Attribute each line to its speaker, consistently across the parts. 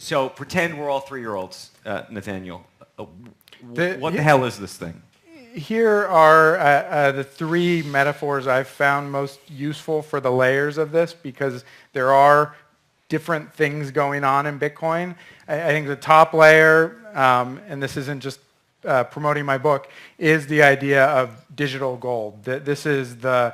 Speaker 1: So pretend we're all 3-year-olds, Nathaniel. What the
Speaker 2: he-
Speaker 1: hell is this thing?
Speaker 2: Here are the three metaphors I've found most useful for the layers of this, because there are different things going on in Bitcoin. I think the top layer, and this isn't just promoting my book, is the idea of digital gold. This is the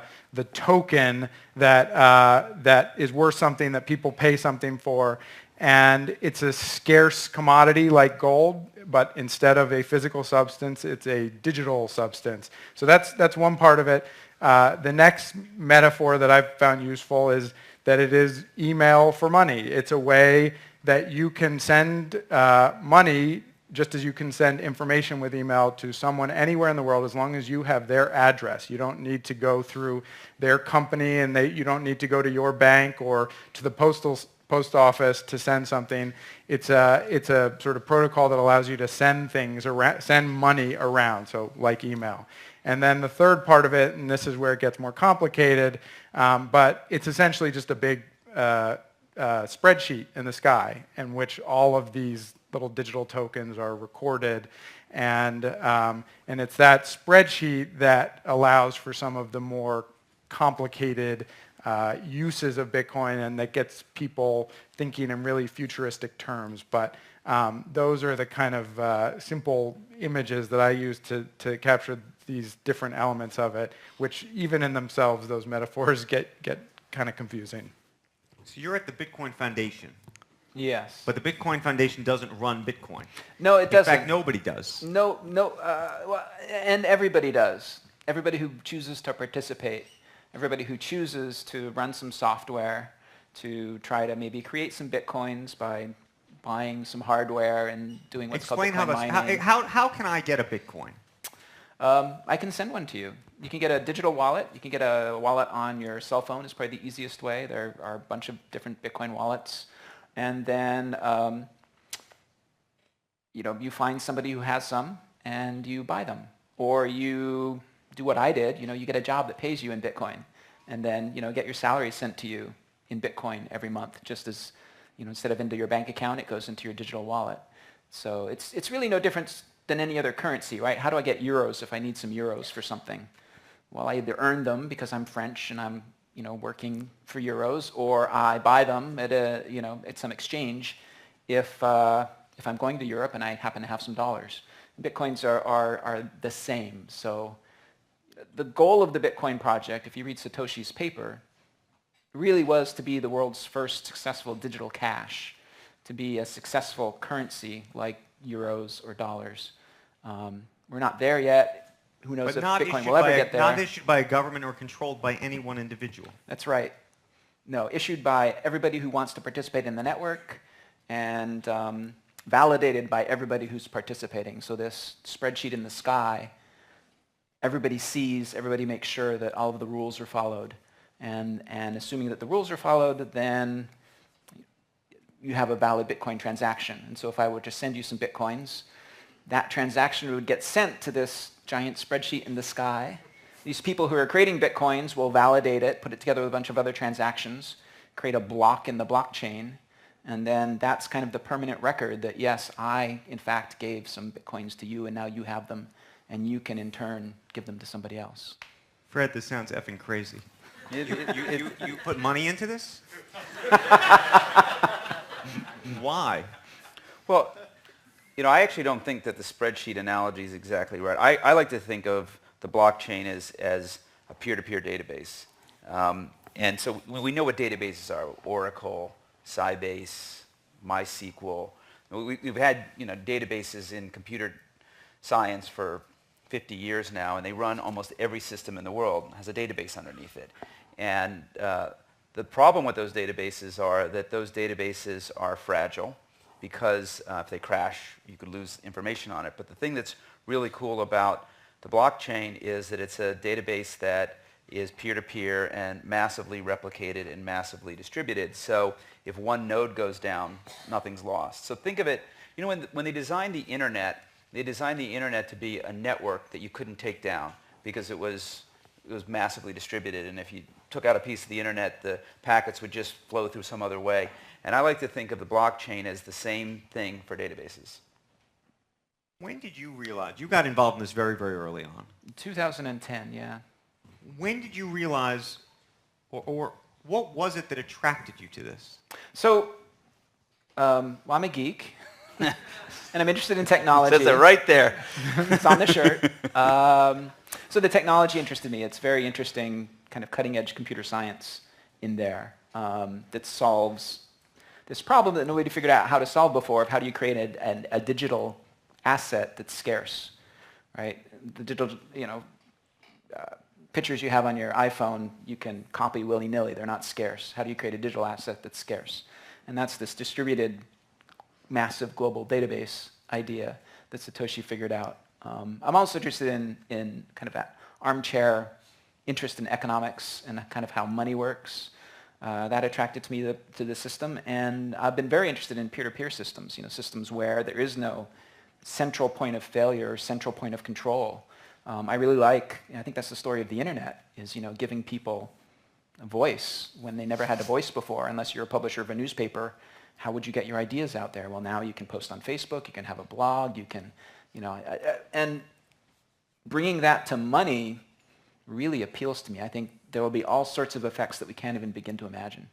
Speaker 2: token that is worth something, that people pay something for. And it's a scarce commodity like gold, but instead of a physical substance, it's a digital substance. So that's one part of it. The next metaphor that I've found useful is that it is email for money. It's a way that you can send money just as you can send information with email to someone anywhere in the world, as long as you have their address. You don't need to go through their company, and you don't need to go to your bank or to the post office to send something. It's a sort of protocol that allows you to send things around, send money around, so like email. And then the third part of it, and this is where it gets more complicated, but it's essentially just a big spreadsheet in the sky in which all of these little digital tokens are recorded. And it's that spreadsheet that allows for some of the more complicated uses of Bitcoin, and that gets people thinking in really futuristic terms. But those are the kind of simple images that I use to capture these different elements of it, which even in themselves, those metaphors get kind of confusing.
Speaker 1: So you're at the Bitcoin Foundation.
Speaker 3: Yes.
Speaker 1: But the Bitcoin Foundation doesn't run Bitcoin.
Speaker 3: No, it doesn't.
Speaker 1: In fact, nobody does.
Speaker 3: No, and everybody does. Everybody who chooses to participate, everybody who chooses to run some software to try to maybe create some Bitcoins by buying some hardware and doing what's called Bitcoin mining.
Speaker 1: How can I get a Bitcoin?
Speaker 3: I can send one to you. You can get a digital wallet. You can get a wallet on your cell phone. Is probably the easiest way. There are a bunch of different Bitcoin wallets. And then you find somebody who has some and you buy them. Or you do what I did. You get a job that pays you in Bitcoin. And then get your salary sent to you in Bitcoin every month, just as instead of into your bank account, it goes into your digital wallet. So it's really no different than any other currency, right? How do I get euros if I need some euros for something? Well, I either earn them because I'm French and I'm working for euros, or I buy them at at some exchange if I'm going to Europe and I happen to have some dollars. Bitcoins are the same. So the goal of the Bitcoin project, if you read Satoshi's paper, really was to be the world's first successful digital cash, to be a successful currency like euros or dollars. We're not there yet. Who knows if Bitcoin will ever get there.
Speaker 1: Not issued by a government or controlled by any one individual.
Speaker 3: That's right. No, issued by everybody who wants to participate in the network and validated by everybody who's participating. So this spreadsheet in the sky, everybody sees, everybody makes sure that all of the rules are followed. And assuming that the rules are followed, then you have a valid Bitcoin transaction. And so if I were to send you some Bitcoins, that transaction would get sent to this giant spreadsheet in the sky. These people who are creating Bitcoins will validate it, put it together with a bunch of other transactions, create a block in the blockchain, and then that's kind of the permanent record that, yes, I, in fact, gave some Bitcoins to you, and now you have them, and you can, in turn, give them to somebody else.
Speaker 1: Fred, this sounds effing crazy. You put money into this? Why?
Speaker 4: Well, I actually don't think that the spreadsheet analogy is exactly right. I like to think of the blockchain as a peer-to-peer database. And so we know what databases are: Oracle, Sybase, MySQL. We've had databases in computer science for 50 years now, and they run almost every system in the world, has a database underneath it. And the problem with those databases are that those databases are fragile, because if they crash, you could lose information on it. But the thing that's really cool about the blockchain is that it's a database that is peer-to-peer and massively replicated and massively distributed. So if one node goes down, nothing's lost. So think of it, when they designed the internet to be a network that you couldn't take down because it was massively distributed. And if you took out a piece of the internet, the packets would just flow through some other way. And I like to think of the blockchain as the same thing for databases.
Speaker 1: When did you realize, you got involved in this very, very early on.
Speaker 3: 2010, yeah.
Speaker 1: When did you realize, or what was it that attracted you to this?
Speaker 3: So, well, I'm a geek, and I'm interested in technology.
Speaker 4: Says it right there.
Speaker 3: It's on the shirt. So the technology interested me. It's very interesting, kind of cutting-edge computer science in there that solves this problem that nobody figured out how to solve before of how do you create a digital asset that's scarce, right? The digital, pictures you have on your iPhone, you can copy willy-nilly. They're not scarce. How do you create a digital asset that's scarce? And that's this distributed, massive global database idea that Satoshi figured out. I'm also interested in kind of that armchair interest in economics and kind of how money works. That attracted to me to the system, and I've been very interested in peer-to-peer systems, systems where there is no central point of failure, central point of control. I really like, I think that's the story of the internet, is giving people a voice when they never had a voice before. Unless you're a publisher of a newspaper, how would you get your ideas out there? Well, now you can post on Facebook, you can have a blog, you can, and bringing that to money really appeals to me. I think there will be all sorts of effects that we can't even begin to imagine.